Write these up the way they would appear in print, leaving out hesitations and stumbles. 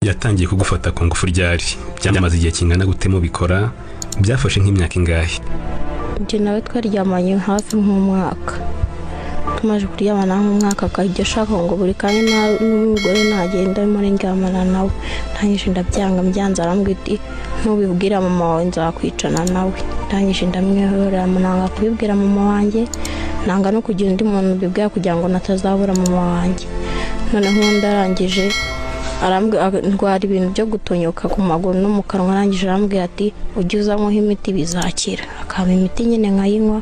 yatangiye kugufata ku ngufu ryari? Byamaze igihe kingana gute mubikora? Byafashe nk'imyaka ingahe? Njye nawe twaryamanye hafi nk'umwaka. Tumaze kuryamana nk'umwaka akajya ashaka ngo buri kanya n'umugore nagenda muri ndyamana nawe. Ntanyije ndabyanga mbyanze arambwira ati ntubibwira mama wawe nzakwicana nawe. Ntanyije ndamwihorera nanga kubibwira mama wanjye, nanga no kugira undi muntu bibwira kugira ngo natazabura mama wanjye. Noneho ndarangije ndwara ibintu byo gutonyoka ku maguru no mu kanwa. Arangije arambwira ati ujye uzanywaho imiti bizakira. Akaba imiti nyine nkayinywa,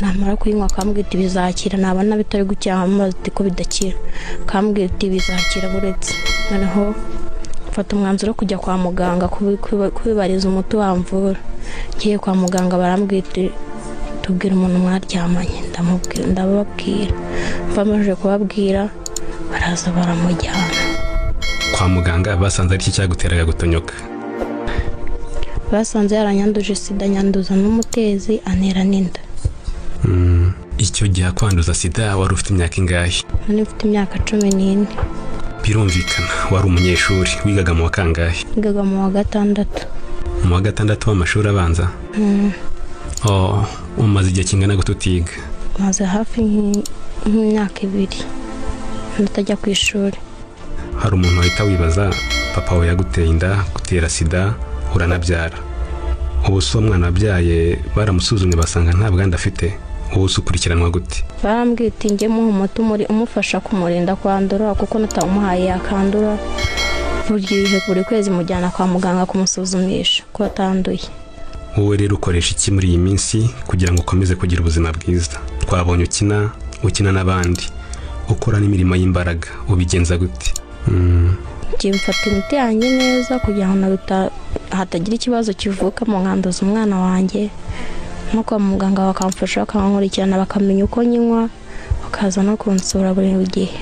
namara kuyinywa akambwira ati bizakira, nabona bitari gucyaha amazi ko bidakira, akambwira ati bizakira buretse. Noneho mfata umwanzuro kujya kwa muganga kubibariza umuti wamvura. Ngiye kwa muganga barambwira ati tubwira umuntu mwaryamanye. Ndababwira, bamaze kubabwira baraza baramujyana kwa muganga. Basanze ari iki cyaguteraga gutonyoka? Basanze yaranyanduje sida, nyanduza n'umutezi, antera n'inda. Icyo gihe kwanduza sida wari ufite imyaka ingahe? Nari mfite imyaka 14. Birumvikana wari umunyeshuri, wigaga mu wa kangahe? Wigaga mu wa 6. Mu wa 6 w'amashuri abanza? Umaze igihe kingana gute utiga? Maze hafi nk'imyaka 2 ndatajya ku ishuri. Hari umuntu wahita wibaza papa we yaguteye inda, gutera sida, uranabyara. Ubu so mwana wabyaye baramusuzumye basanga nta bwandu afite, ubu ukurikiranwa gute? Barambwira ati njye muha umuti umufasha kumurinda kwandura, kuko natamuhaye yakandura. Buri kwezi mujyana kwa muganga kumusuzumisha ko atanduye. Wowe rero ukoresha iki muri iyi minsi kugira ngo ukomeze kugira ubuzima bwiza? Twabonye ukina n'abandi, ukora n'imirimo y'imbaraga, ubigenza gute? Njye mfata imiti yanjye neza kugira ngo hatagira ikibazo kivuka mu nkanduza umwana wanjye. No kwa muganga bakamfasha bakankurikirana bakamenya uko nyinywa, bakaza no kunsura buri gihe.